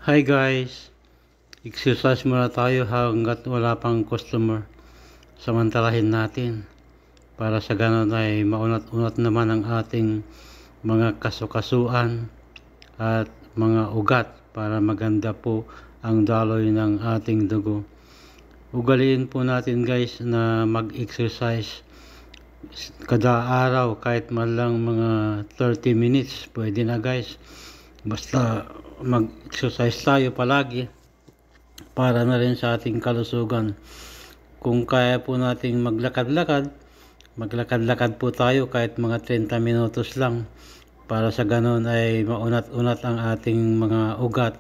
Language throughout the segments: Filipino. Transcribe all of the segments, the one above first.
Hi guys, exercise muna tayo hanggat wala pang customer. Samantalahin natin para sa ganun ay maunat-unat naman ang ating mga kasukasuan at mga ugat para maganda po ang daloy ng ating dugo. Ugaliin po natin guys na mag-exercise kada araw kahit man lang mga 30 minutes. Pwede na guys. Basta mag-exercise tayo palagi para na rin sa ating kalusugan. Kung kaya po nating maglakad-lakad po tayo kahit mga 30 minutos lang para sa ganon ay maunat-unat ang ating mga ugat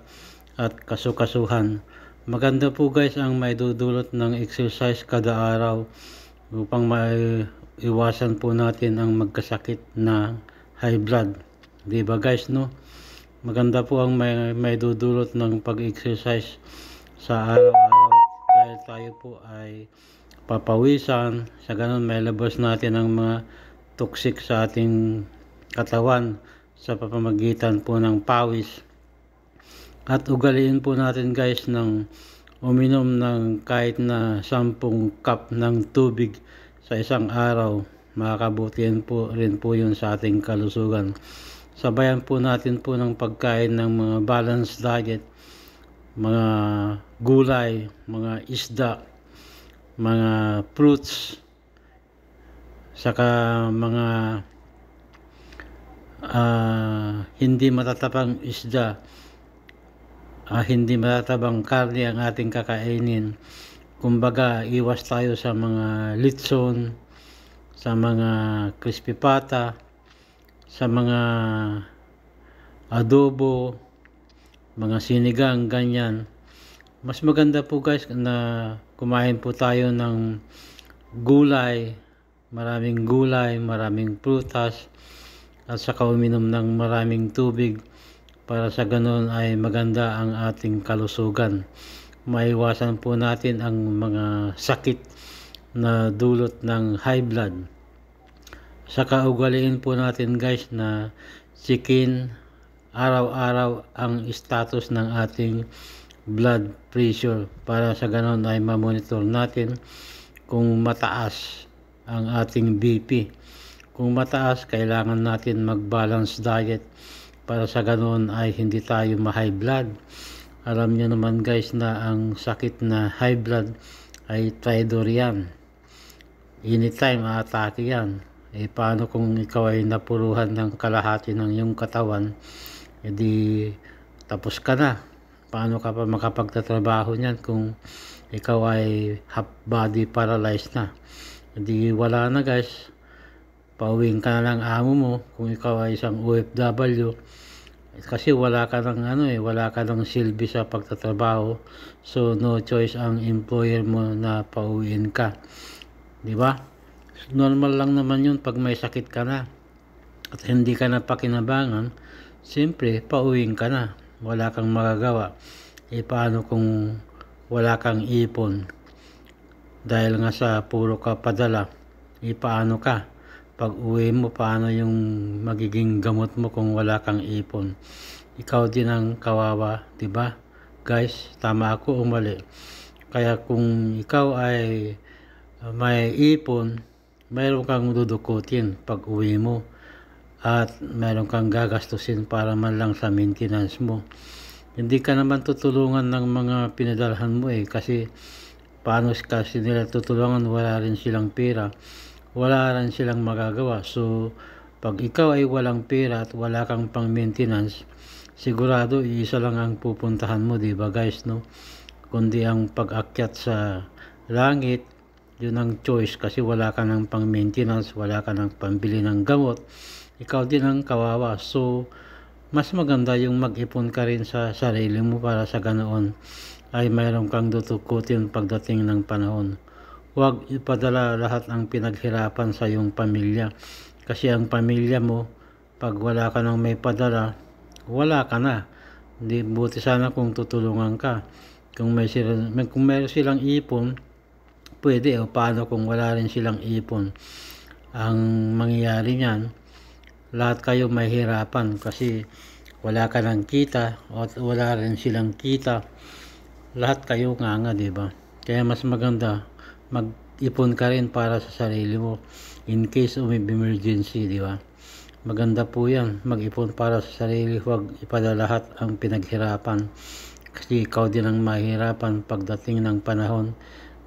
at kasukasuhan. Maganda po guys ang maidudulot ng exercise kada araw upang maiwasan po natin ang magkasakit na high blood. Diba guys, no? Maganda po ang may dudulot ng pag-exercise sa araw-araw dahil tayo po ay papawisan. Sa ganun may labas natin ang mga toxic sa ating katawan sa pamamagitan po ng pawis. At ugaliin po natin guys ng uminom ng kahit na 10 cup ng tubig sa isang araw. Makakabutihan po rin po yun sa ating kalusugan. Sabayan po natin po ng pagkain ng mga balanced diet, mga gulay, mga isda, mga fruits, saka mga hindi matatabang isda, hindi matatabang karne ang ating kakainin. Kumbaga, iwas tayo sa mga litson, sa mga crispy pata, sa mga adobo, mga sinigang, ganyan. Mas maganda po guys na kumain po tayo ng gulay, maraming prutas, at saka uminom ng maraming tubig para sa ganon ay maganda ang ating kalusugan. Maiwasan po natin ang mga sakit na dulot ng high blood. Saka ugaliin po natin guys na checkin araw-araw ang status ng ating blood pressure para sa ganon ay mamonitor natin kung mataas ang ating BP. Kung mataas, kailangan natin mag-balance diet para sa ganon ay hindi tayo ma-high blood. Alam niyo naman guys na ang sakit na high blood ay traitor yan. Anytime aatake yan. Paano kung ikaw ay napuruhan ng kalahati ng iyong katawan, edi tapos ka na. Paano ka pa makapagtatrabaho niyan kung ikaw ay half body paralyzed na? Edi wala na guys. Pauwiin ka na lang amo mo kung ikaw ay isang OFW. Kasi wala ka ng silbi sa pagtatrabaho. So no choice ang employer mo na pauwiin ka. Di ba? Normal lang naman yun pag may sakit ka na at hindi ka na pakinabangan, siyempre pauwiin ka na, wala kang magagawa. Paano kung wala kang ipon dahil nga sa puro ka padala? Paano ka pag uwi mo? Paano yung magiging gamot mo kung wala kang ipon? Ikaw din ang kawawa, di ba guys? Tama ako o mali? Kaya kung ikaw ay may ipon, mayroon kang dudukutin pag uwi mo at mayroon kang gagastusin para man lang sa maintenance mo. Hindi ka naman tutulungan ng mga pinadalhan mo kasi paano kasi nila tutulungan? Wala rin silang pera, wala rin silang magagawa. So pag ikaw ay walang pera at wala kang pang maintenance, sigurado isa lang ang pupuntahan mo, di ba guys, no? Kundi ang pag-akyat sa langit. Yun ang choice kasi wala ka ng pang maintenance, wala ka ng pambili ng gamot, ikaw din ang kawawa. So mas maganda yung mag-ipon ka rin sa sarili mo para sa ganoon ay mayroon kang dutukutin pagdating ng panahon. Huwag ipadala lahat ang pinaghirapan sa iyong pamilya, kasi ang pamilya mo pag wala ka nang may padala, wala ka na. Hindi, buti sana kung tutulungan ka. Kung mayroon silang ipon, pwede. O paano kung wala rin silang ipon? Ang mangyayari niyan, lahat kayo mahirapan kasi wala ka ng kita o wala rin silang kita, lahat kayo nga, di ba? Kaya mas maganda mag-ipon ka rin para sa sarili mo in case of emergency, di ba? Maganda po yan, mag-ipon para sa sarili, huwag ipadalahat ang pinaghirapan, kasi ikaw din ang mahirapan pagdating ng panahon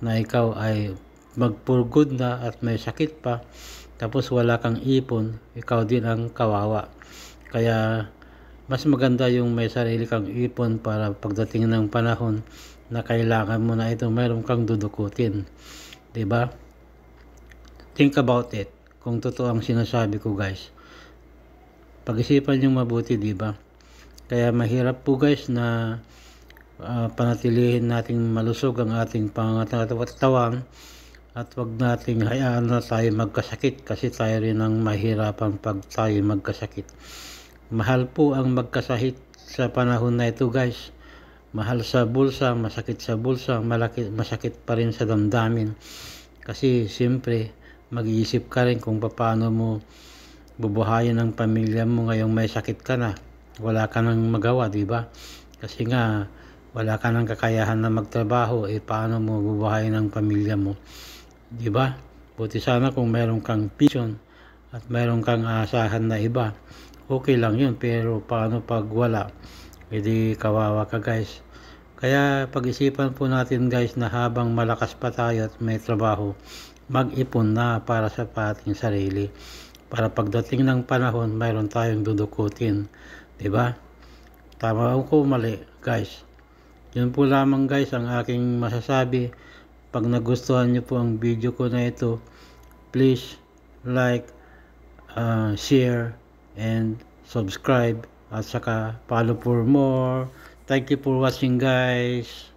na ikaw ay magpurgod na at may sakit pa, tapos wala kang ipon, ikaw din ang kawawa. Kaya mas maganda yung may sarili kang ipon para pagdating ng panahon na kailangan mo na ito, mayroon kang dudukutin, diba? Think about it, kung totoo ang sinasabi ko guys. Pag-isipan nyo mabuti, diba? Kaya mahirap po guys na panatilihin nating malusog ang ating pangangatawan at wag nating hayaan na tayo magkasakit, kasi tayo rin ang mahirapan pag tayo magkasakit. Mahal po ang magkasakit sa panahon na ito guys. Mahal sa bulsa, masakit sa bulsa, masakit pa rin sa damdamin. Kasi siyempre mag-iisip ka rin kung paano mo bubuhayin ang pamilya mo ngayong may sakit ka na. Wala ka nang magawa, di ba? Kasi nga wala ka nang kakayahan na magtrabaho, paano mo bubuhayin ang pamilya mo? Di ba? Buti sana kung meron kang pension at meron kang aasahan na iba. Okay lang yun, pero paano pag wala? Edi kawawa ka guys. Kaya pag-isipan po natin guys na habang malakas pa tayo at may trabaho, mag-ipon na para sa ating sarili. Para pagdating ng panahon, mayroon tayong dudukutin. Diba? Tama ako, mali guys. Yun po lamang guys ang aking masasabi. Pag nagustuhan nyo po ang video ko na ito, please like, share, and subscribe, at saka follow for more. Thank you for watching guys.